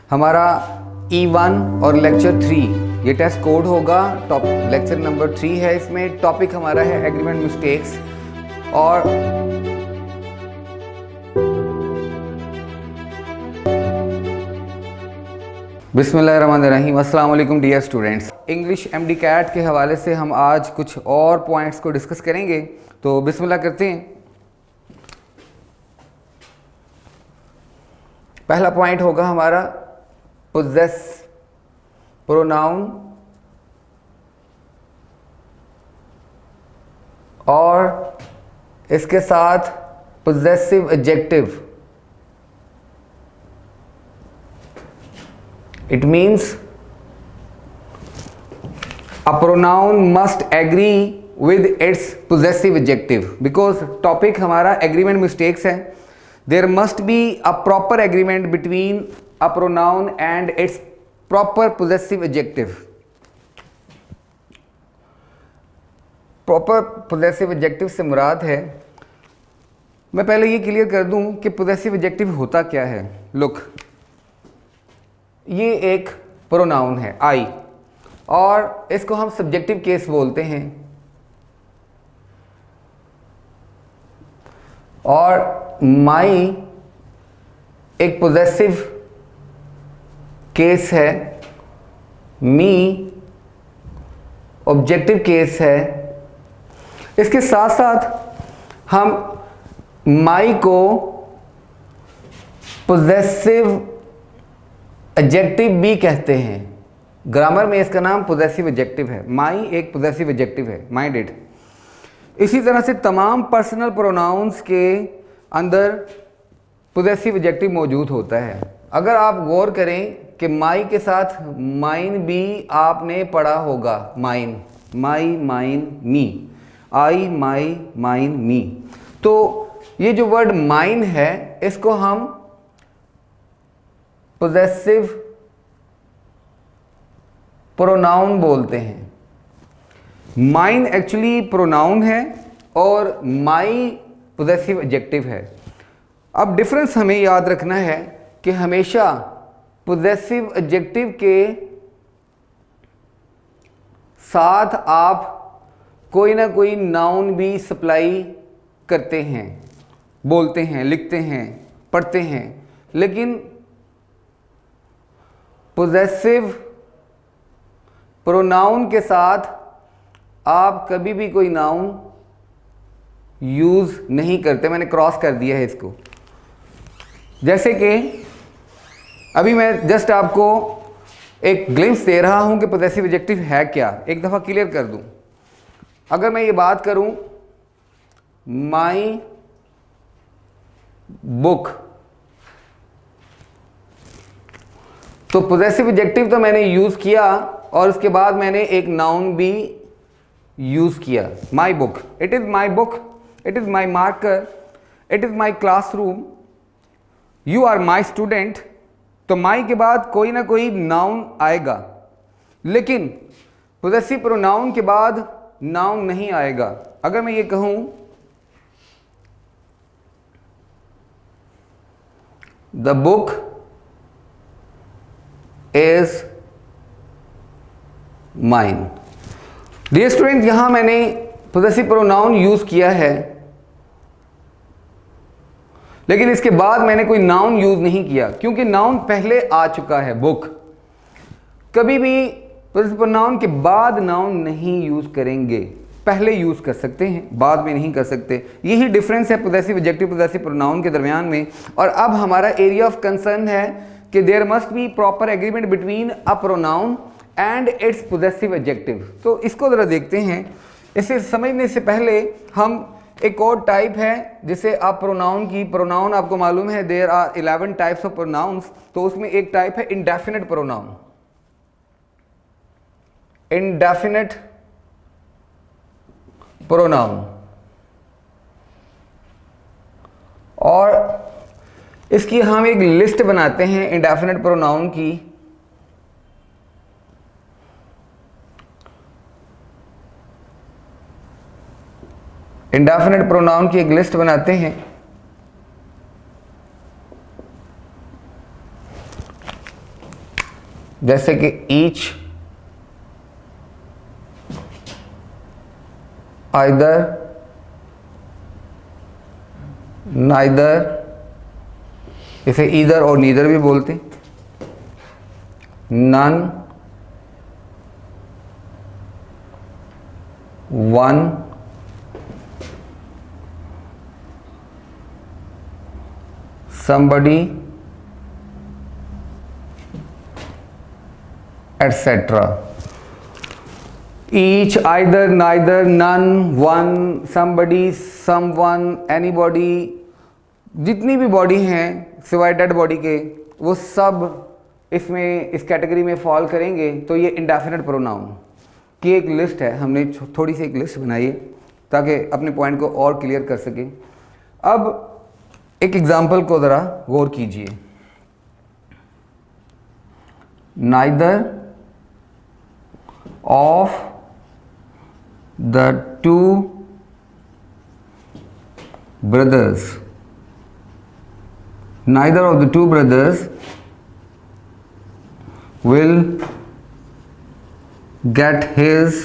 हमारा E1 और lecture 3 ये टेस्ट कोड होगा। टॉप लेक्चर नंबर 3 है। इसमें टॉपिक हमारा है एग्रीमेंट मिस्टेक्स। और बिस्मिल्लाहिर्रहमानिर्रहीम। अस्सलाम वालेकुम dear students. English MD CAT के हवाले से हम आज कुछ और पॉइंट्स को डिस्कस करेंगे, तो बिस्मिल्लाह करते हैं। पहला पॉइंट होगा हमारा पोजेस प्रोनाउन और इसके साथ possessive adjective. It means a pronoun must agree with its possessive adjective. Because topic हमारा agreement mistakes है, there must be a proper agreement between a pronoun and its proper possessive adjective. Proper possessive adjective से मुराद है, मैं पहले ये clear कर दूं कि possessive adjective होता क्या है। Look, ये एक प्रोनाउन है आई, और इसको हम सब्जेक्टिव केस बोलते हैं। और माई एक पोजेसिव केस है, मी ऑब्जेक्टिव केस है। इसके साथ साथ हम माई को पोजेसिव एडजेक्टिव भी कहते हैं। ग्रामर में इसका नाम पोजेसिव एडजेक्टिव है। माई एक पोजेसिव एडजेक्टिव है, माई डिड। इसी तरह से तमाम पर्सनल प्रोनाउंस के अंदर पोजेसिव एडजेक्टिव मौजूद होता है। अगर आप गौर करें कि माई के साथ माइन भी आपने पढ़ा होगा। माइन, माई, माइन, मी, आई, माई, माइन, मी। तो ये जो वर्ड माइन है, इसको हम पोजेसिव प्रोनाउन बोलते हैं। माइन एक्चुअली प्रोनाउन है और माई पोजेसिव एडजेक्टिव है। अब डिफरेंस हमें याद रखना है कि हमेशा पोजेसिव एडजेक्टिव के साथ आप कोई ना कोई नाउन भी सप्लाई करते हैं, बोलते हैं, लिखते हैं, पढ़ते हैं। लेकिन पोजेसिव प्रोनाउन के साथ आप कभी भी कोई नाउन यूज़ नहीं करते। मैंने क्रॉस कर दिया है इसको। जैसे कि अभी मैं जस्ट आपको एक ग्लिम्स दे रहा हूं कि पोजेसिव एडजेक्टिव है क्या, एक दफ़ा क्लियर कर दूं। अगर मैं ये बात करूं माई बुक, तो पोजेसिव एडजेक्टिव तो मैंने यूज़ किया और उसके बाद मैंने एक नाउन भी यूज़ किया। My book, it is my book, it is my marker, it is my classroom, you are my student. तो माई के बाद कोई ना कोई नाउन आएगा, लेकिन पोजेसिव प्रोनाउन के बाद नाउन नहीं आएगा। अगर मैं ये कहूँ the book is mine. Dear student, यहां मैंने पोजेसिव प्रोनाउन यूज किया है, लेकिन इसके बाद मैंने कोई नाउन यूज नहीं किया, क्योंकि नाउन पहले आ चुका है, बुक। कभी भी पोजेसिव प्रोनाउन के बाद नाउन नहीं यूज करेंगे। पहले यूज कर सकते हैं, बाद में नहीं कर सकते। यही डिफरेंस है पोजेसिव एडजेक्टिव पोजेसिव प्रोनाउन के दरमियान में। और अब हमारा एरिया ऑफ कंसर्न है कि there must be proper agreement between a pronoun and its possessive adjective. तो इसको ज़रा देखते हैं। इसे समझने से पहले हम एक और टाइप है जिसे आप प्रोनाउन आपको मालूम है there are 11 types of pronouns. तो उसमें एक टाइप है इंडेफिनिट प्रोनाउन। इंडेफिनिट प्रोनाउन, और इसकी हम एक लिस्ट बनाते हैं इंडेफिनिट प्रोनाउन की। इंडेफिनिट प्रोनाउन की एक लिस्ट बनाते हैं। जैसे कि ईच, आइदर, नाइदर, इसे ईदर और नीदर भी बोलते, none, one, somebody, etc. Each, either, neither, none, one, somebody, someone, anybody, जितनी भी बॉडी हैं सिवाय डेड बॉडी के, वो सब इसमें इस कैटेगरी में फॉल करेंगे। तो ये इंडेफिनिट प्रोनाउन की एक लिस्ट है, हमने थोड़ी सी एक लिस्ट बनाई है ताकि अपने पॉइंट को और क्लियर कर सके। अब एक एग्जाम्पल को ज़रा गौर कीजिए। Neither of the two brothers, neither of the two brothers will get his,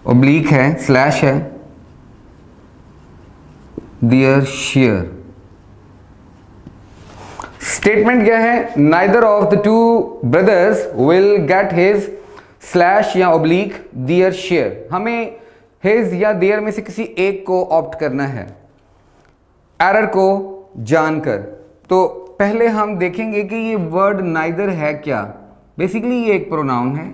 oblique है, स्लैश है, their share। स्टेटमेंट क्या है? neither of the two brothers will get his slash या oblique their share। हमें his या their में से किसी एक को ऑप्ट करना है एरर को जानकर। तो पहले हम देखेंगे कि ये वर्ड नाइदर है क्या। बेसिकली ये एक प्रोनाउन है।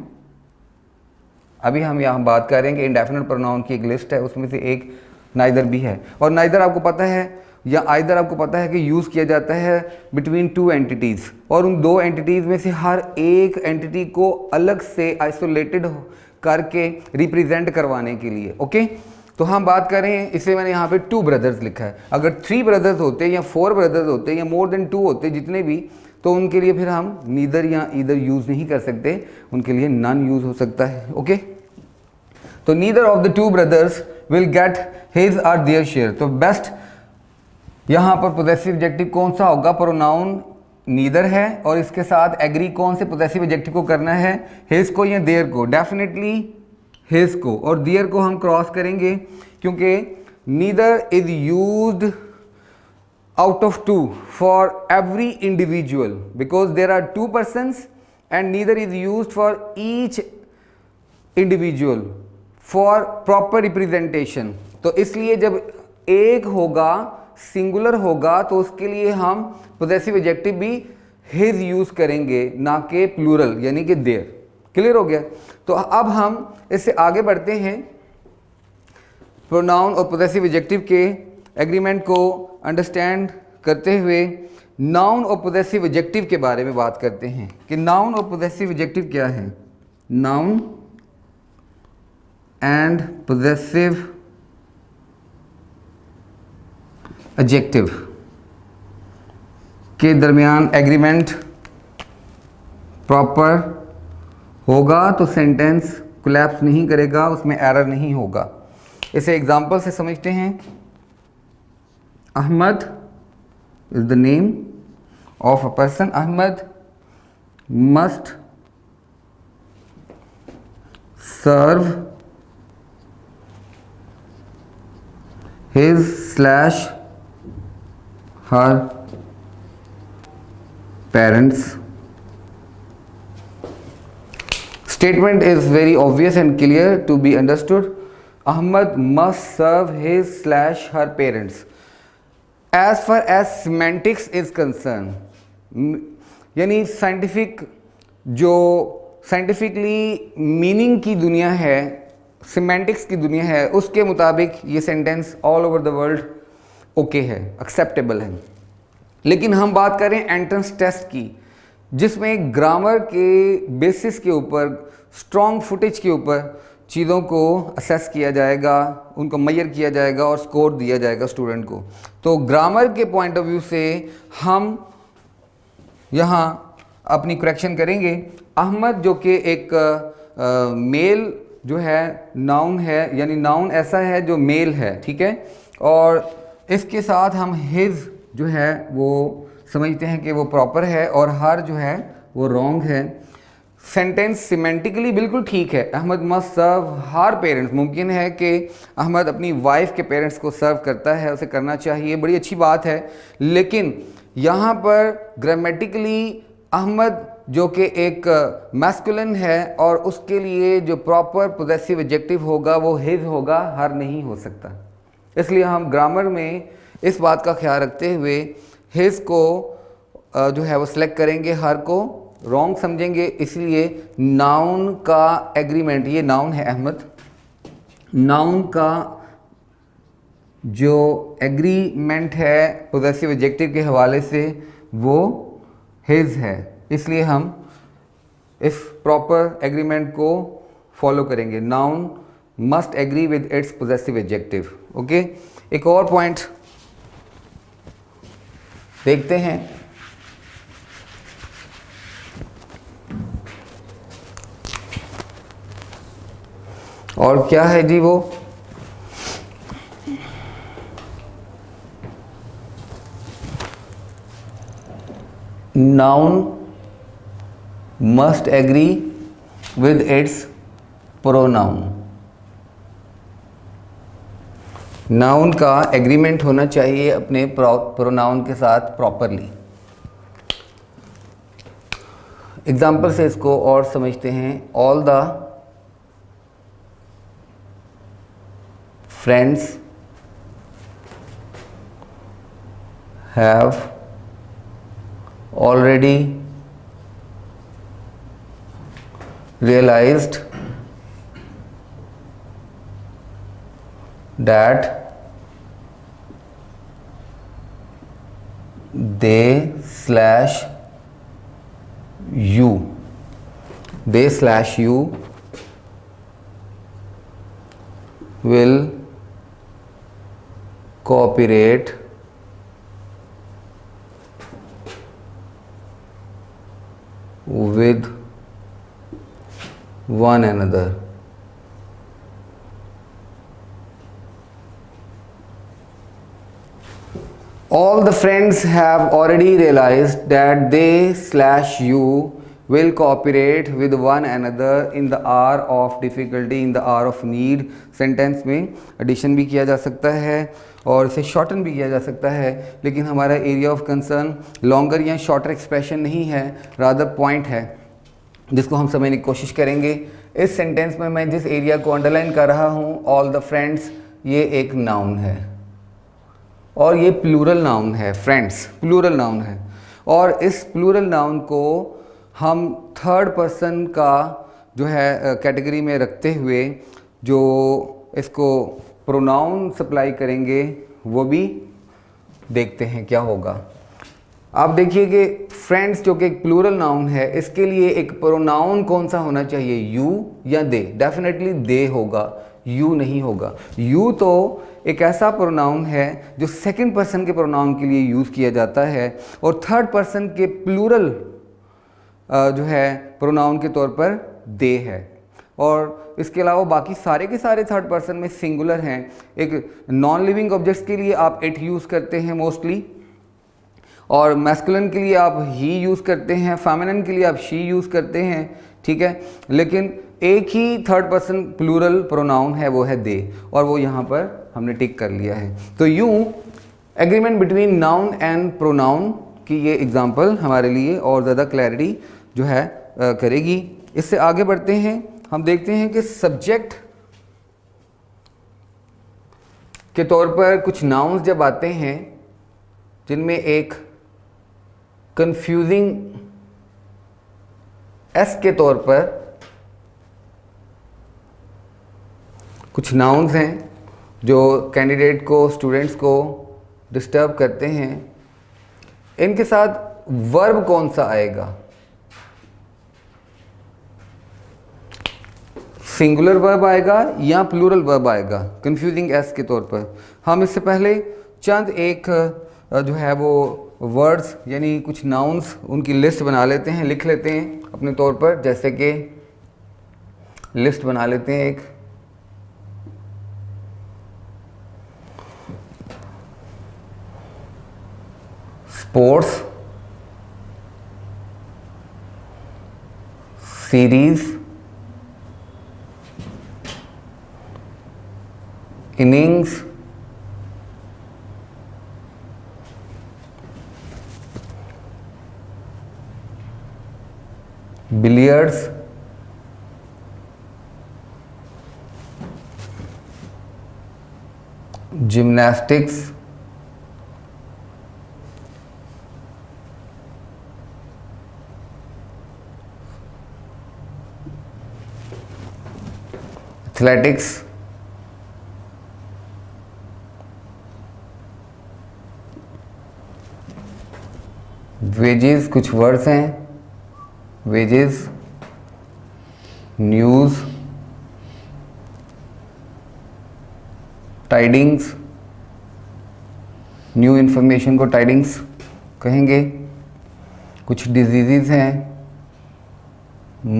अभी हम यहाँ बात कर रहे हैं कि इंडेफिनिट प्रोनाउन की एक लिस्ट है, उसमें से एक नाइदर भी है। और नाइदर आपको पता है या आइदर आपको पता है कि यूज़ किया जाता है बिटवीन टू एंटिटीज़, और उन दो एंटिटीज़ में से हर एक एंटिटी को अलग से आइसोलेटेड करके रिप्रेजेंट करवाने के लिए। ओके, तो हम बात कर रहे हैं, इसे मैंने यहाँ पे टू ब्रदर्स लिखा है। अगर थ्री ब्रदर्स होते या फोर ब्रदर्स होते या मोर देन टू होते जितने भी, तो उनके लिए फिर हम नीदर या ईदर यूज़ नहीं कर सकते, उनके लिए नन यूज़ हो सकता है। ओके, तो neither of the two brothers will get his और देयर शेयर। तो बेस्ट यहाँ पर पोजेसिव एडजेक्टिव कौन सा होगा? प्रोनाउन नीदर है और इसके साथ एग्री कौन से पोजेसिव एडजेक्टिव को करना है? हिज को या देयर को? डेफिनेटली हिज को। और देयर को हम क्रॉस करेंगे क्योंकि neither is used out of two for every individual because there are two persons and neither is used for each individual for proper representation। तो इसलिए जब एक होगा, सिंगुलर होगा, तो उसके लिए हम पोजेसिव एडजेक्टिव भी his यूज करेंगे, ना कि प्लूरल यानी कि देयर। क्लियर हो गया? तो अब हम इससे आगे बढ़ते हैं, प्रोनाउन और पोजेसिव एडजेक्टिव के एग्रीमेंट को अंडरस्टैंड करते हुए नाउन और पोजेसिव एडजेक्टिव के बारे में बात करते हैं कि नाउन और पोजेसिव एडजेक्टिव क्या है। नाउन एंड पोजेसिव एडजेक्टिव के दरमियान एग्रीमेंट प्रॉपर होगा तो सेंटेंस कोलैप्स नहीं करेगा, उसमें एरर नहीं होगा। इसे एग्जाम्पल से समझते हैं। Ahmad is the name of a person. Ahmad must serve his/her parents. Statement is very obvious and clear to be understood. Ahmad must serve his/her parents. As far as semantics is concerned, यानी scientific जो scientifically meaning की दुनिया है, semantics की दुनिया है, उसके मुताबिक ये sentence all over the world okay है, एक्सेप्टेबल है। लेकिन हम बात करें एंट्रेंस टेस्ट की, जिसमें ग्रामर के बेसिस के ऊपर, स्ट्रॉन्ग फुटेज के ऊपर चीज़ों को असेस किया जाएगा, उनको मेजर किया जाएगा और स्कोर दिया जाएगा स्टूडेंट को। तो ग्रामर के पॉइंट ऑफ व्यू से हम यहाँ अपनी करेक्शन करेंगे। अहमद जो कि एक मेल जो है नाउन है, यानी नाउन ऐसा है जो मेल है, ठीक है, और इसके साथ हम हिज जो है वो समझते हैं कि वो प्रॉपर है, और हर जो है वो रॉन्ग है। सेंटेंस सिमेंटिकली बिल्कुल ठीक है, अहमद मस्ट सर्व हर पेरेंट्स। मुमकिन है कि अहमद अपनी वाइफ के पेरेंट्स को सर्व करता है, उसे करना चाहिए, बड़ी अच्छी बात है। लेकिन यहाँ पर ग्रामेटिकली अहमद जो कि एक मैस्कुलिन है और उसके लिए जो प्रॉपर पोजेसिव एडजेक्टिव होगा वो हिज होगा, हर नहीं हो सकता। इसलिए हम ग्रामर में इस बात का ख्याल रखते हुए हिज को जो है वो सिलेक्ट करेंगे, हर को रॉन्ग समझेंगे। इसलिए नाउन का एग्रीमेंट, ये नाउन है अहमद, नाउन का जो एग्रीमेंट है पोजेसिव एडजेक्टिव के हवाले से वो हिज है। इसलिए हम इस प्रॉपर एग्रीमेंट को फॉलो करेंगे। Noun must agree with its possessive adjective. Okay, एक और पॉइंट देखते हैं। और क्या है जी वो, noun must agree with its pronoun. Noun का एग्रीमेंट होना चाहिए अपने प्रोनाउन के साथ प्रॉपरली। एग्जाम्पल से इसको और समझते हैं। All the friends have already realized that they/you will cooperate with one another। All the friends have already realized that they/you will cooperate with one another in the hour of difficulty, in the hour of need। Sentence में addition भी किया जा सकता है और इसे shorten भी किया जा सकता है, लेकिन हमारा एरिया ऑफ कंसर्न लॉन्गर या शॉर्टर एक्सप्रेशन नहीं है, रादर पॉइंट है, जिसको हम समझने की कोशिश करेंगे। इस सेंटेंस में मैं जिस एरिया को अंडरलाइन कर रहा हूँ, ऑल द फ्रेंड्स, ये एक नाउन है और ये प्लूरल नाउन है। फ्रेंड्स प्लूरल नाउन है और इस प्लूरल नाउन को हम थर्ड पर्सन का जो है कैटेगरी में रखते हुए जो इसको प्रोनाउन सप्लाई करेंगे वो भी देखते हैं क्या होगा। आप देखिए कि फ्रेंड्स जो कि एक प्लूरल नाउन है, इसके लिए एक प्रोनाउन कौन सा होना चाहिए, यू या दे? डेफिनेटली दे होगा, यू नहीं होगा। यू तो एक ऐसा प्रोनाउन है जो सेकंड पर्सन के प्रोनाउन के लिए यूज़ किया जाता है और थर्ड पर्सन के प्लूरल जो है प्रोनाउन के तौर पर दे है। और इसके अलावा बाकी सारे के सारे थर्ड पर्सन में सिंगुलर हैं। एक नॉन लिविंग ऑब्जेक्ट्स के लिए आप इट यूज़ करते हैं मोस्टली, और मैस्कुलिन के लिए आप ही यूज़ करते हैं, फेमिनिन के लिए आप शी यूज़ करते हैं, ठीक है। लेकिन एक ही थर्ड पर्सन प्लूरल प्रोनाउन है, वो है दे, और वो यहाँ पर हमने टिक कर लिया है। तो यूँ agreement between noun and pronoun की ये एग्जांपल हमारे लिए और ज़्यादा क्लैरिटी जो है करेगी। इससे आगे बढ़ते हैं, हम देखते हैं कि सब्जेक्ट के तौर पर कुछ नाउन्स जब आते हैं जिनमें एक कंफ्यूजिंग एस के तौर पर कुछ नाउन्स हैं जो कैंडिडेट को, स्टूडेंट्स को डिस्टर्ब करते हैं, इनके साथ वर्ब कौन सा आएगा? सिंगुलर वर्ब आएगा या प्लूरल वर्ब आएगा कंफ्यूजिंग एस के तौर पर? हम इससे पहले चंद एक जो है वो वर्ड्स यानी कुछ नाउन्स उनकी लिस्ट बना लेते हैं, लिख लेते हैं अपने तौर पर। जैसे कि लिस्ट बना लेते हैं एक, sports, series, innings, billiards, gymnastics, athletics, wages, कुछ वर्ड्स हैं, wages, news, tidings, new information को टाइडिंग्स कहेंगे। कुछ डिजीज़ हैं,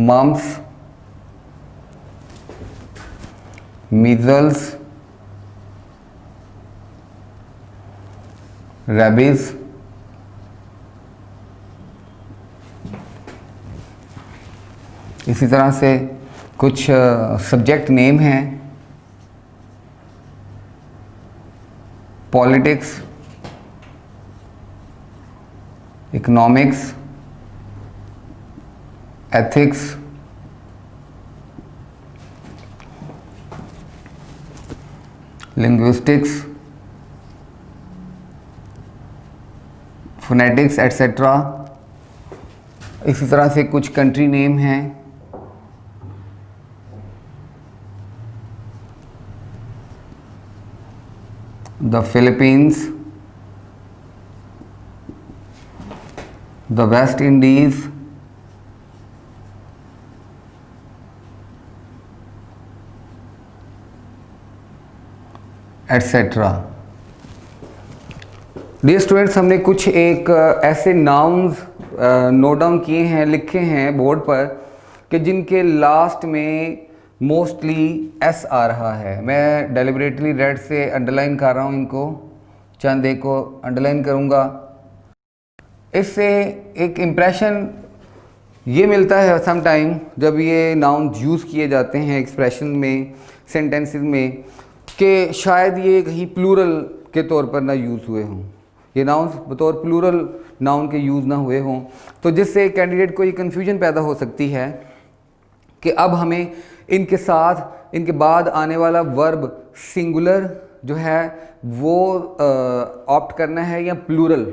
मम्स, मीजल्स, रेबीज, इसी तरह से कुछ सब्जेक्ट नेम हैं, politics, economics, ethics, linguistics, phonetics etcetera. इसी तरह से कुछ कंट्री नेम हैं, the Philippines, the West Indies, etcetera. Dear students, हमने कुछ एक ऐसे नाउन्स नोट डाउन किए हैं, लिखे हैं बोर्ड पर कि जिनके लास्ट में मोस्टली एस आ रहा है। मैं डेलिबरेटली रेड से अंडरलाइन कर रहा हूँ इनको, चंद एक को अंडरलाइन करूँगा। इससे एक इम्प्रेशन ये मिलता है सम टाइम जब ये नाउन यूज़ किए जाते हैं एक्सप्रेशन में, सेंटेंसेस में, कि शायद ये कहीं प्लूरल के तौर पर ना यूज़ हुए हों, ये नाउन्स बतौर प्लूरल नाउन के यूज़ ना हुए हों, तो जिससे कैंडिडेट को ये कन्फ्यूजन पैदा हो सकती है कि अब हमें इनके साथ, इनके बाद आने वाला वर्ब सिंगुलर जो है वो ऑप्ट करना है या प्लूरल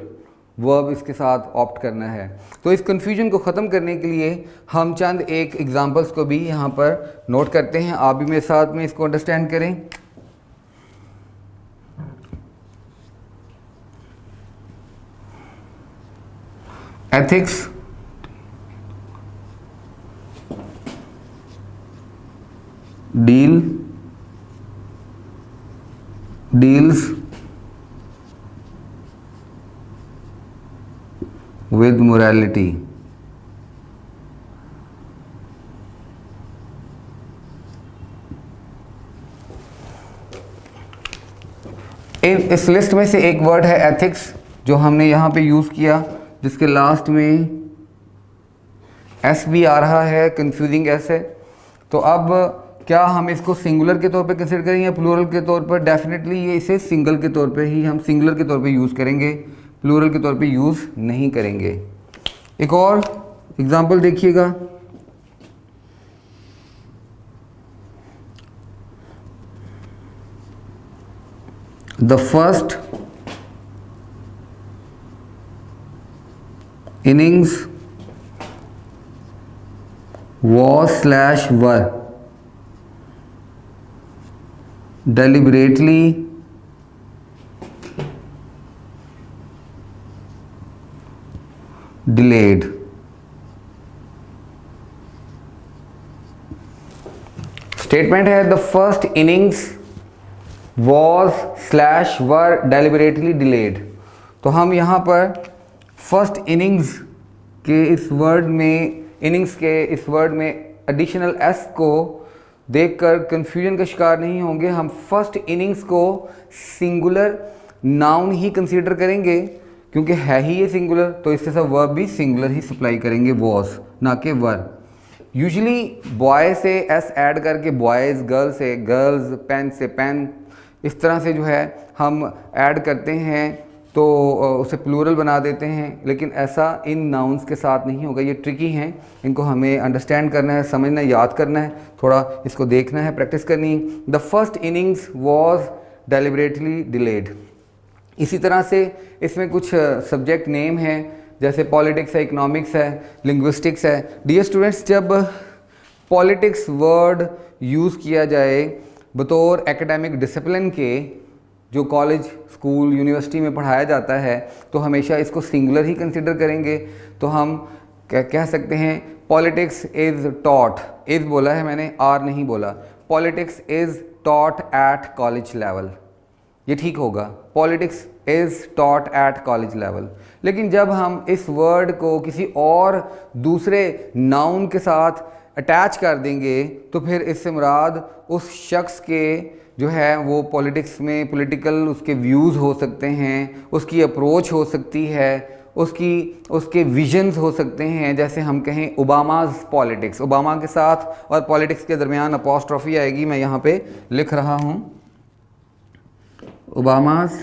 वर्ब इसके साथ ऑप्ट करना है। तो इस कन्फ्यूजन को ख़त्म करने के लिए हम चंद एक एग्जांपल्स को भी यहाँ पर नोट करते हैं। आप भी मेरे साथ में इसको अंडरस्टैंड करें। Ethics, deals with morality। इस लिस्ट में से एक वर्ड है एथिक्स जो हमने यहाँ पे यूज़ किया, जिसके लास्ट में एस भी आ रहा है, कंफ्यूजिंग एस है। तो अब क्या हम इसको सिंगुलर के तौर पे कंसिडर करें या प्लूरल के तौर पर? डेफिनेटली ये इसे सिंगल के तौर पे ही, हम सिंगुलर के तौर पे यूज़ करेंगे, प्लूरल के तौर पे यूज़ नहीं करेंगे। एक और एग्जांपल देखिएगा, the first innings was/were deliberately delayed। Statement है the first innings was/were deliberately delayed। तो हम यहाँ पर फर्स्ट इनिंग्स के इस वर्ड में, इनिंग्स के इस वर्ड में एडिशनल एस को देखकर कंफ्यूजन का शिकार नहीं होंगे। हम फर्स्ट इनिंग्स को सिंगुलर नाउन ही कंसीडर करेंगे, क्योंकि है ही ये सिंगुलर, तो इसके साथ वर्ब भी सिंगुलर ही सप्लाई करेंगे, वॉज ना कि वर। यूजुअली बॉय से एस ऐड करके बॉयज़, गर्ल से गर्ल्स, पेन से पेन, इस तरह से जो है हम ऐड करते हैं तो उसे प्लूरल बना देते हैं, लेकिन ऐसा इन नाउन्स के साथ नहीं होगा। ये ट्रिकी हैं, इनको हमें अंडरस्टैंड करना है, समझना है, याद करना है, थोड़ा इसको देखना है, प्रैक्टिस करनी है। The first innings was deliberately delayed. इसी तरह से इसमें कुछ सब्जेक्ट नेम हैं, जैसे पॉलिटिक्स है, इकोनॉमिक्स है, लिंग्विस्टिक्स है। डियर स्टूडेंट्स, जब पॉलिटिक्स वर्ड यूज़ किया जाए बतौर एकेडमिक डिसिप्लिन के, जो कॉलेज, स्कूल, यूनिवर्सिटी में पढ़ाया जाता है, तो हमेशा इसको सिंगुलर ही कंसिडर करेंगे। तो हम कह सकते हैं पॉलिटिक्स इज़ टॉट, इज़ बोला है मैंने, आर नहीं बोला। Politics is taught at college level, ये ठीक होगा, politics is taught at college level. लेकिन जब हम इस वर्ड को किसी और दूसरे नाउन के साथ अटैच कर देंगे तो फिर इससे मुराद उस शख्स के जो है वो पॉलिटिक्स में पॉलिटिकल उसके व्यूज़ हो सकते हैं, उसकी अप्रोच हो सकती है, उसके विजन्स हो सकते हैं। जैसे हम कहें ओबामाज़ पॉलिटिक्स, ओबामा के साथ और पॉलिटिक्स के दरमियान अपॉस्ट्रॉफी आएगी, मैं यहाँ पे लिख रहा हूँ, Obama's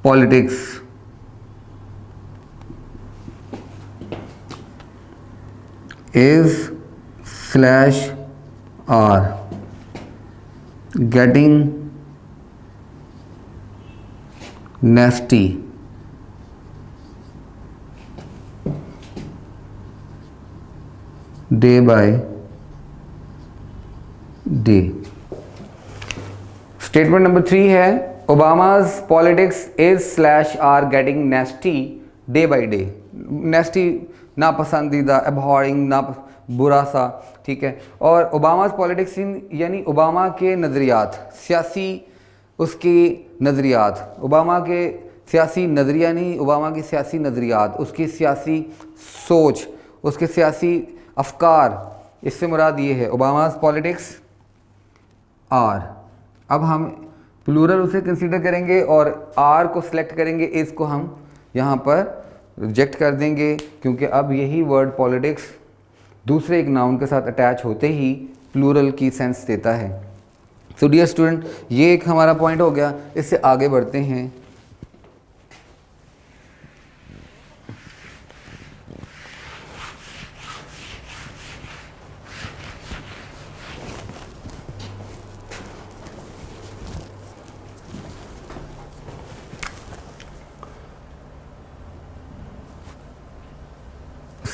politics is /r getting nasty day by day। Statement number 3 है Obama's politics is /r getting nasty day by day। nasty नापसंदीदा, एबहॉरिंग, ना बुरा सा, ठीक है। और ओबामा's पॉलिटिक्स यानी ओबामा के नज़रियात, सियासी उसके नज़रियात, ओबामा के सियासी नज़रिया नहीं, ओबामा की सियासी नज़रियात, उसकी सियासी सोच, उसके सियासी अफकार, इससे मुराद ये है ओबामा's पॉलिटिक्स आर। अब हम प्लूरल उसे कंसीडर करेंगे और आर को सिलेक्ट करेंगे, इसको हम यहाँ पर रिजेक्ट कर देंगे, क्योंकि अब यही वर्ड पॉलिटिक्स दूसरे एक नाउन के साथ अटैच होते ही प्लूरल की सेंस देता है। सो डियर स्टूडेंट, ये एक हमारा पॉइंट हो गया। इससे आगे बढ़ते हैं।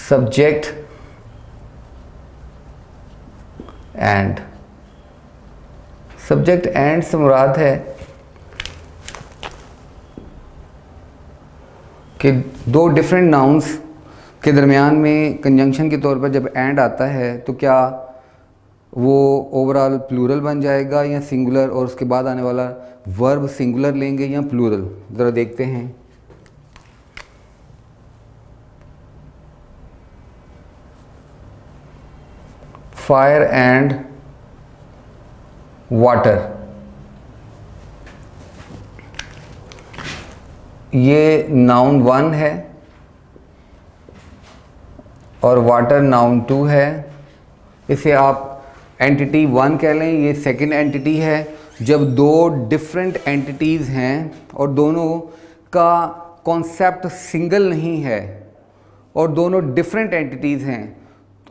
सब्जेक्ट एंड, सब्जेक्ट एंड से मुराद है कि दो डिफरेंट नाउन्स के दरमियान में कंजंक्शन के तौर पर जब एंड आता है तो क्या वो ओवरऑल प्लूरल बन जाएगा या सिंगुलर, और उसके बाद आने वाला वर्ब सिंगुलर लेंगे या प्लूरल, ज़रा देखते हैं। फायर एंड वाटर, ये नाउन 1 है और वाटर नाउन 2 है। इसे आप एंटिटी 1 कह लें, ये सेकंड एंटिटी है। जब दो डिफरेंट एंटिटीज़ हैं और दोनों का कॉन्सेप्ट सिंगल नहीं है और दोनों डिफरेंट एंटिटीज़ हैं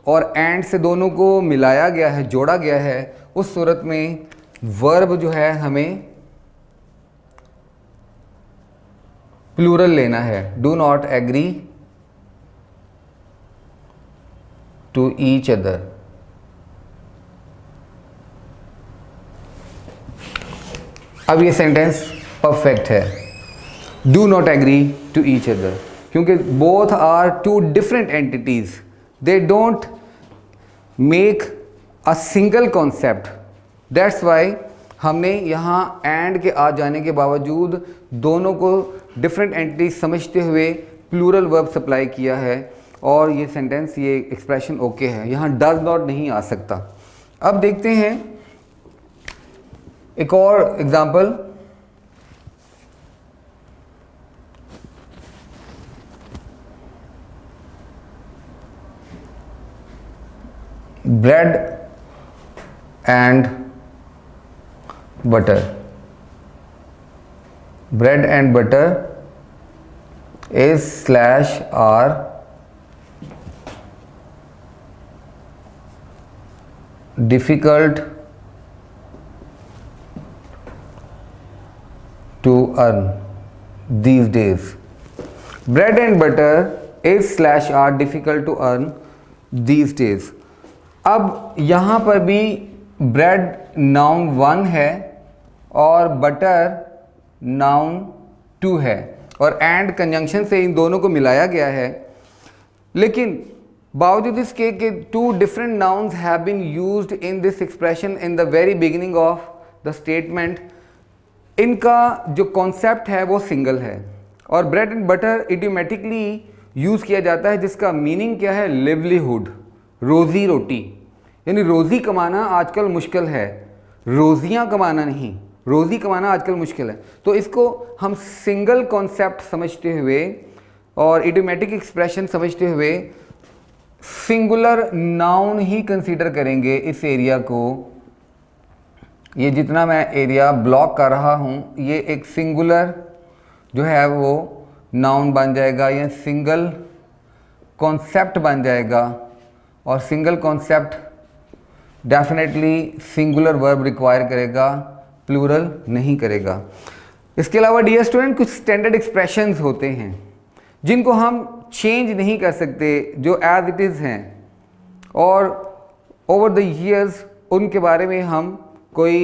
और एंड से दोनों को मिलाया गया है, जोड़ा गया है, उस सूरत में वर्ब जो है हमें प्लूरल लेना है। Do not agree to each other. अब ये सेंटेंस परफेक्ट है, do not agree to each other, क्योंकि both are two different entities, they don't make a single concept. That's why हमने यहाँ एंड के आ जाने के बावजूद दोनों को डिफरेंट एंटिटीज समझते हुए प्लूरल वर्ब सप्लाई किया है और ये सेंटेंस, ये एक्सप्रेशन ओके है। यहाँ डज नॉट नहीं आ सकता। अब देखते हैं एक और example. Bread and butter, bread and butter is slash are difficult to earn these days. Bread and butter is slash are difficult to earn these days. अब यहाँ पर भी bread noun 1 है और butter noun 2 है और and conjunction से इन दोनों को मिलाया गया है, लेकिन बावजूद इसके कि two different nouns have been used in this expression in the very beginning of the statement, इनका जो कॉन्सेप्ट है वो सिंगल है। और bread and butter idiomatically use किया जाता है जिसका मीनिंग क्या है, लिवलीहुड, रोज़ी रोटी, यानी रोज़ी कमाना आजकल मुश्किल है, रोज़ियाँ कमाना नहीं, रोज़ी कमाना आजकल मुश्किल है। तो इसको हम सिंगल कॉन्सेप्ट समझते हुए और इडियोमेटिक एक्सप्रेशन समझते हुए सिंगुलर नाउन ही कंसीडर करेंगे इस एरिया को। ये जितना मैं एरिया ब्लॉक कर रहा हूँ ये एक सिंगुलर जो है वो नाउन बन जाएगा या सिंगल कॉन्सेप्ट बन जाएगा, और single concept definitely singular verb require करेगा, प्लूरल नहीं करेगा। इसके अलावा डियर स्टूडेंट कुछ स्टैंडर्ड एक्सप्रेशंस होते हैं जिनको हम चेंज नहीं कर सकते, जो एज इट इज़ हैं, और ओवर द ईयर्स उनके बारे में हम कोई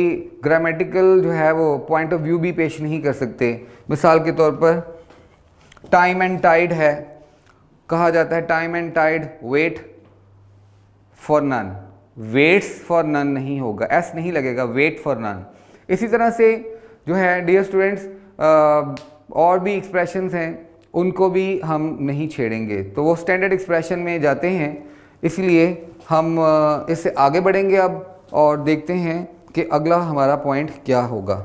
ग्रामेटिकल जो है वो पॉइंट ऑफ व्यू भी पेश नहीं कर सकते। मिसाल के तौर पर टाइम एंड टाइड है, कहा जाता है time and tide wait for none, waits for none नहीं होगा, एस नहीं लगेगा, वेट फॉर नन। इसी तरह से जो है डियर स्टूडेंट्स और भी एक्सप्रेशंस हैं उनको भी हम नहीं छेड़ेंगे, तो वो स्टैंडर्ड एक्सप्रेशन में जाते हैं। इसलिए हम इससे आगे बढ़ेंगे अब और देखते हैं कि अगला हमारा पॉइंट क्या होगा।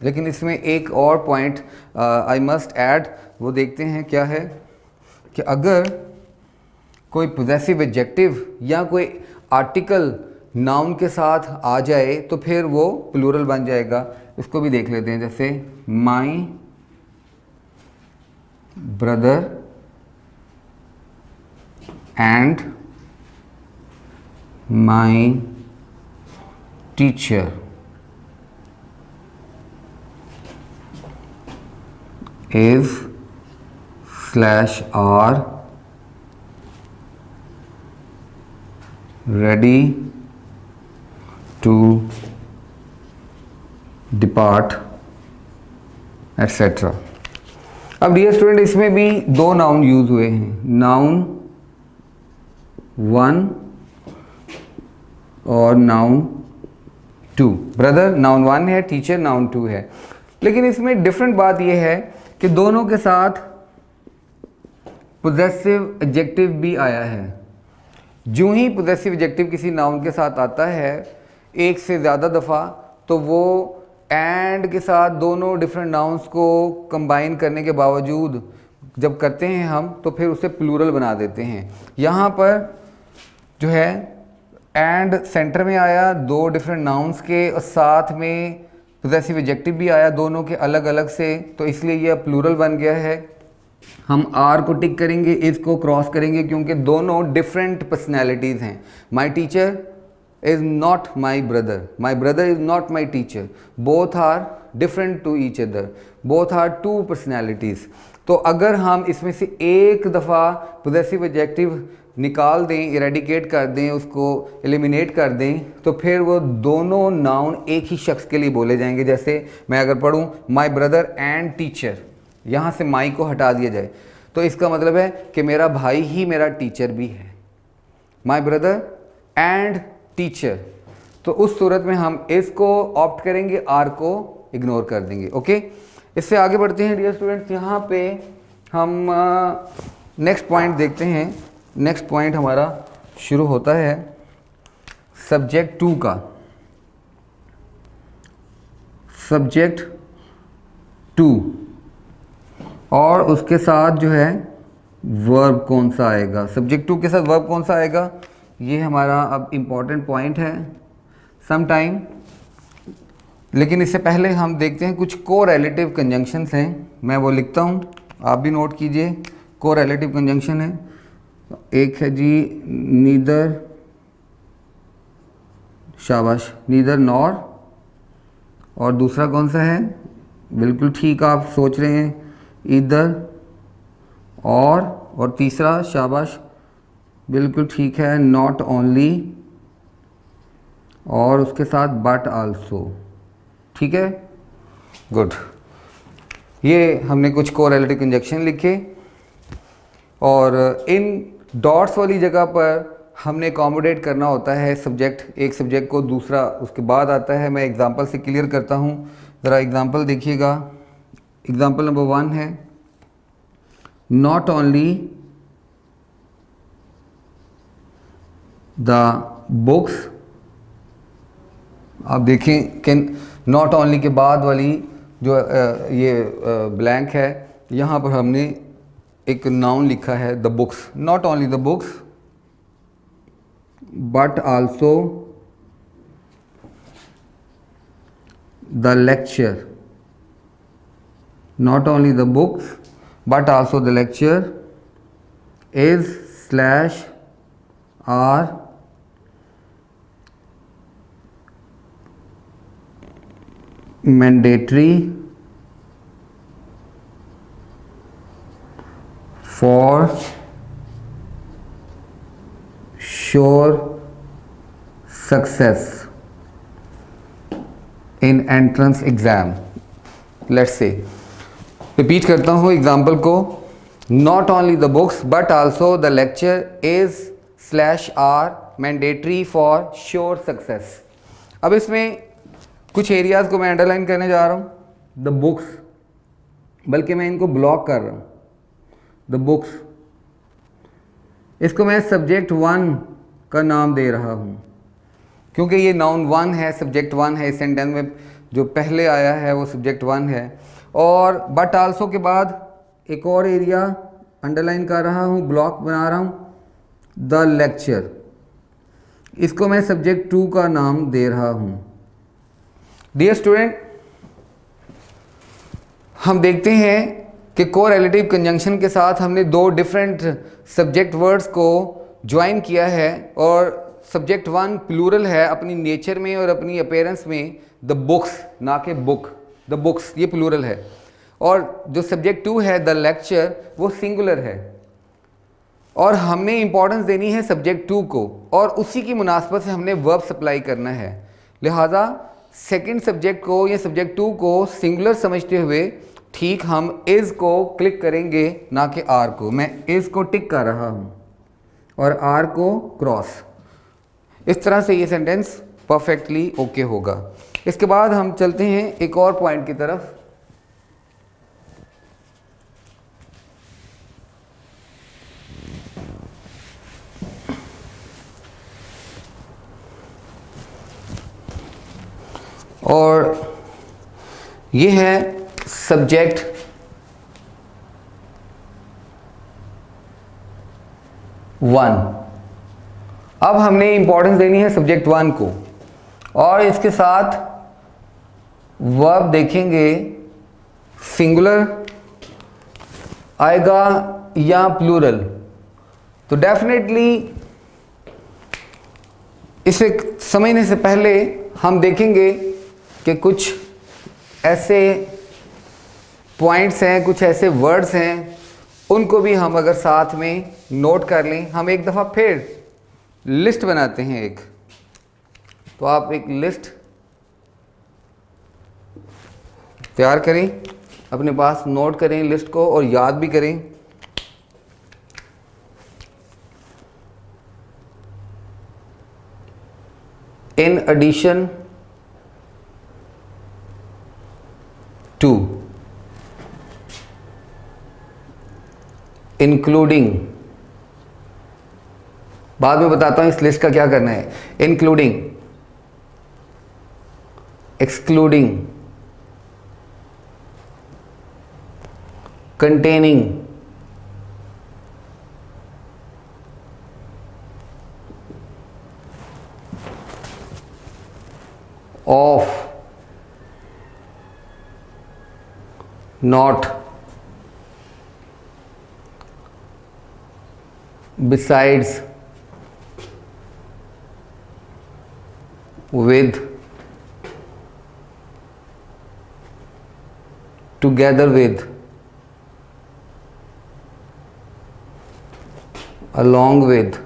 लेकिन इसमें एक और पॉइंट आई मस्ट ऐड, वो देखते हैं क्या है कि अगर कोई पोजेसिव एडजेक्टिव या कोई आर्टिकल नाउन के साथ आ जाए तो फिर वो प्लूरल बन जाएगा। इसको भी देख लेते हैं, जैसे माई brother and my teacher is slash are ready to depart etc. अब डियर स्टूडेंट इसमें भी दो नाउन यूज हुए हैं, नाउन 1 और नाउन 2। ब्रदर नाउन 1 है, टीचर नाउन 2 है, लेकिन इसमें डिफरेंट बात यह है कि दोनों के साथ पोजेसिव एडजेक्टिव भी आया है। जो ही पोजेसिव एडजेक्टिव किसी नाउन के साथ आता है एक से ज़्यादा दफ़ा, तो वो एंड के साथ दोनों डिफरेंट नाउन्स को कंबाइन करने के बावजूद जब करते हैं हम तो फिर उसे प्लूरल बना देते हैं। यहाँ पर जो है एंड सेंटर में आया दो डिफरेंट नाउन्स के, और साथ में पोजेसिव एडजेक्टिव भी आया दोनों के अलग अलग से, तो इसलिए यह प्लूरल बन गया है। हम आर को टिक करेंगे, इसको क्रॉस करेंगे, क्योंकि दोनों डिफरेंट पर्सनैलिटीज़ हैं। My teacher is not my brother is not my teacher, both are different to each other, both are two personalities। तो अगर हम इसमें से एक दफ़ा पोजेसिव एडजेक्टिव निकाल दें, इरेडिकेट कर दें, उसको एलिमिनेट कर दें, तो फिर वो दोनों नाउन एक ही शख्स के लिए बोले जाएंगे। जैसे मैं अगर पढ़ूँ माई ब्रदर एंड टीचर, यहाँ से माई को हटा दिया जाए तो इसका मतलब है कि मेरा भाई ही मेरा टीचर भी है, माई ब्रदर एंड टीचर। तो उस सूरत में हम इसको ऑप्ट करेंगे, आर को इग्नोर कर देंगे। ओके, इससे आगे बढ़ते हैं डियर स्टूडेंट्स। यहाँ पे हम नेक्स्ट पॉइंट देखते हैं। नेक्स्ट पॉइंट हमारा शुरू होता है सब्जेक्ट 2 का। सब्जेक्ट 2 और उसके साथ जो है वर्ब कौन सा आएगा, सब्जेक्ट टू के साथ वर्ब कौन सा आएगा, ये हमारा अब इम्पॉर्टेंट पॉइंट है सम टाइम। लेकिन इससे पहले हम देखते हैं कुछ को रिलेटिव कंजंक्शंस हैं, मैं वो लिखता हूँ, आप भी नोट कीजिए। को रिलेटिव कंजंक्शन है, एक है जी नीदर, शाबाश, नीदर नॉर, और दूसरा कौन सा है, बिल्कुल ठीक आप सोच रहे हैं, ईदर और तीसरा, शाबाश, बिल्कुल ठीक है, नॉट ओनली, और उसके साथ बट आल्सो। ठीक है, गुड। ये हमने कुछ को रिलेटिव कंजंक्शन लिखे, और इन डॉट्स वाली जगह पर हमने अकोमोडेट करना होता है सब्जेक्ट, एक सब्जेक्ट को दूसरा उसके बाद आता है। मैं एग्जांपल से क्लियर करता हूँ, ज़रा एग्जांपल देखिएगा। एग्जांपल नंबर 1 है, नॉट ओनली द बुक्स, आप देखें कि नॉट ओनली के बाद वाली जो ये ब्लैंक है, यहाँ पर हमने एक नाउन लिखा है the books, not only the books but also the lecture, not only the books but also the lecture is slash are mandatory for sure success in entrance exam। let's say, repeat करता हूँ example को, not only the books but also the lecture is slash are mandatory for sure success। अब इसमें कुछ areas को मैं underline करने जा रहा हूँ, द बुक्स, बल्कि मैं इनको ब्लॉक कर रहा हूँ, द बुक्स, इसको मैं सब्जेक्ट 1 का नाम दे रहा हूँ, क्योंकि ये नाउन 1 है, सब्जेक्ट 1 है, इस सेंटेंस में जो पहले आया है वो सब्जेक्ट 1 है। और बट आल्सो के बाद एक और एरिया अंडरलाइन कर रहा हूँ, ब्लॉक बना रहा हूँ, द लेक्चर, इसको मैं सब्जेक्ट 2 का नाम दे रहा हूँ। डियर स्टूडेंट, हम देखते हैं कि को रिलेटिव कंजंक्शन के साथ हमने 2 डिफरेंट सब्जेक्ट वर्ड्स को ज्वाइन किया है, और सब्जेक्ट 1 प्लूरल है अपनी नेचर में और अपनी अपीयरेंस में, द बुक्स, ना कि बुक, द बुक्स ये प्लूरल है, और जो सब्जेक्ट 2 है द लेक्चर वो सिंगुलर है, और हमने इंपॉर्टेंस देनी है सब्जेक्ट 2 को, और उसी की मुनासबत से हमने वर्ब सप्लाई करना है। लिहाजा सेकंड सब्जेक्ट को या सब्जेक्ट 2 को सिंगुलर समझते हुए ठीक हम इज़ को क्लिक करेंगे, ना कि आर को। मैं इज़ को टिक कर रहा हूँ और आर को क्रॉस, इस तरह से ये सेंटेंस परफेक्टली ओके होगा। इसके बाद हम चलते हैं एक और पॉइंट की तरफ, और ये है सब्जेक्ट 1। अब हमने इंपॉर्टेंस देनी है सब्जेक्ट 1 को, और इसके साथ वर्ब देखेंगे सिंगुलर आएगा या प्लूरल। तो डेफिनेटली इसे समझने से पहले हम देखेंगे कि कुछ ऐसे पॉइंट्स हैं, कुछ ऐसे वर्ड्स हैं, उनको भी हम अगर साथ में नोट कर लें। हम एक दफ़ा फिर लिस्ट बनाते हैं एक, तो आप एक लिस्ट तैयार करें, अपने पास नोट करें लिस्ट को और याद भी करें। इन एडिशन टू, इंक्लूडिंग, बाद में बताता हूं इस लिस्ट का क्या करना है, including, excluding, containing, not, besides, with, together with, along with,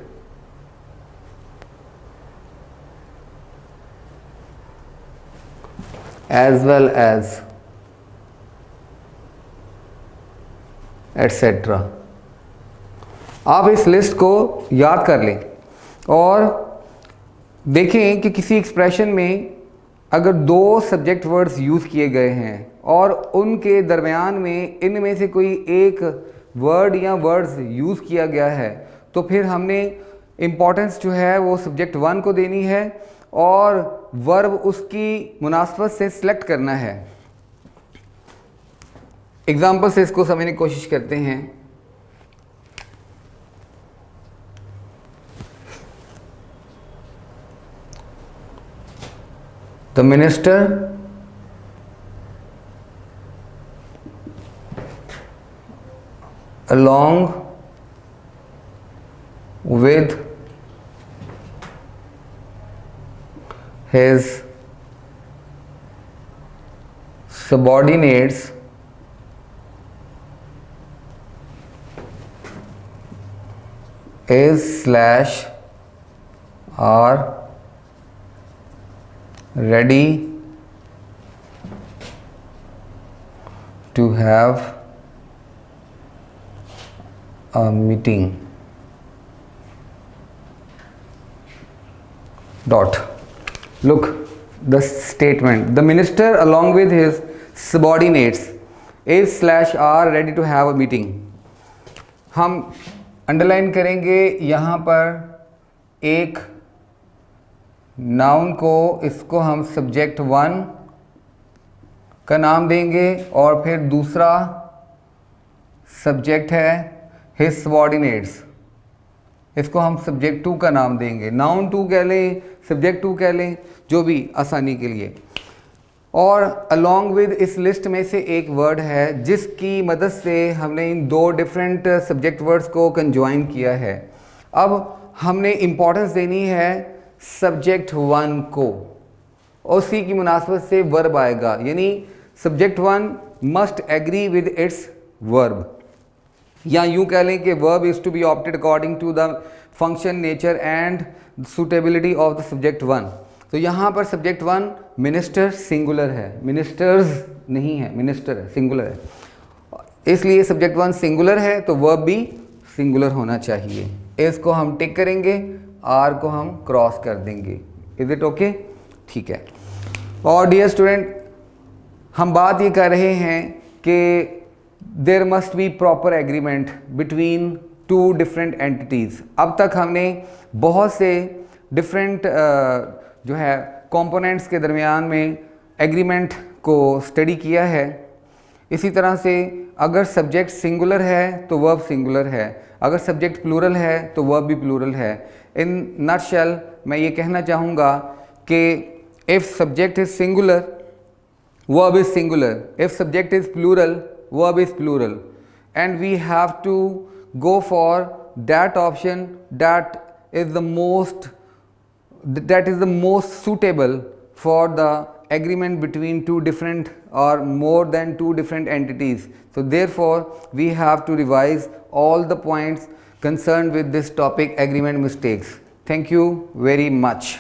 as well as, etc. आप इस लिस्ट को याद कर लें और देखें कि किसी एक्सप्रेशन में अगर दो सब्जेक्ट वर्ड्स यूज़ किए गए हैं और उनके दरमियान में इनमें से कोई एक वर्ड या वर्ड्स यूज़ किया गया है तो फिर हमने इम्पोर्टेंस जो है वो सब्जेक्ट वन को देनी है और वर्ब उसकी मुनासबत से सिलेक्ट करना है। एग्जाम्पल से इसको समझने की कोशिश करते हैं। The minister along with his subordinates is slash are ready to have a meeting. Dot. Look, the statement. The minister along with his subordinates is slash are ready to have a meeting. हम underline करेंगे यहाँ पर एक noun को, इसको हम subject one का नाम देंगे और फिर दूसरा सब्जेक्ट है हिज सबॉर्डिनेट्स, इसको हम सब्जेक्ट टू का नाम देंगे। नाउन टू कह लें, सब्जेक्ट टू कह लें, जो भी आसानी के लिए। और अलॉन्ग विद इस लिस्ट में से एक वर्ड है जिसकी मदद से हमने इन दो डिफरेंट सब्जेक्ट वर्ड्स को कंजॉइन किया है। अब हमने इम्पोर्टेंस देनी है सब्जेक्ट वन को और उसी की मुनासबत से वर्ब आएगा, यानी subject one must agree with its verb, या यूं कह लें कि verb is to be opted according to the function, nature and suitability of the subject one. तो यहाँ पर सब्जेक्ट वन मिनिस्टर सिंगुलर है, मिनिस्टर्स नहीं है, मिनिस्टर है, सिंगुलर है, इसलिए सब्जेक्ट वन सिंगुलर है तो वर्ब भी सिंगुलर होना चाहिए। इसको हम टिक करेंगे, आर को हम क्रॉस कर देंगे। Is it okay? ठीक है। और डियर स्टूडेंट, हम बात ये कर रहे हैं कि there must be proper agreement between two different entities. अब तक हमने बहुत से डिफरेंट जो है कंपोनेंट्स के दरमियान में एग्रीमेंट को स्टडी किया है। इसी तरह से अगर सब्जेक्ट सिंगुलर है तो वर्ब सिंगुलर है, अगर सब्जेक्ट प्लूरल है तो वर्ब भी प्लूरल है। इन नटशेल मैं ये कहना चाहूँगा कि if subject is singular verb is singular, if subject is plural verb is plural, and we have to go for that option that is the most suitable for the agreement between two different or more than two different entities. So therefore we have to revise all the points concerned with this topic, agreement mistakes. Thank you very much.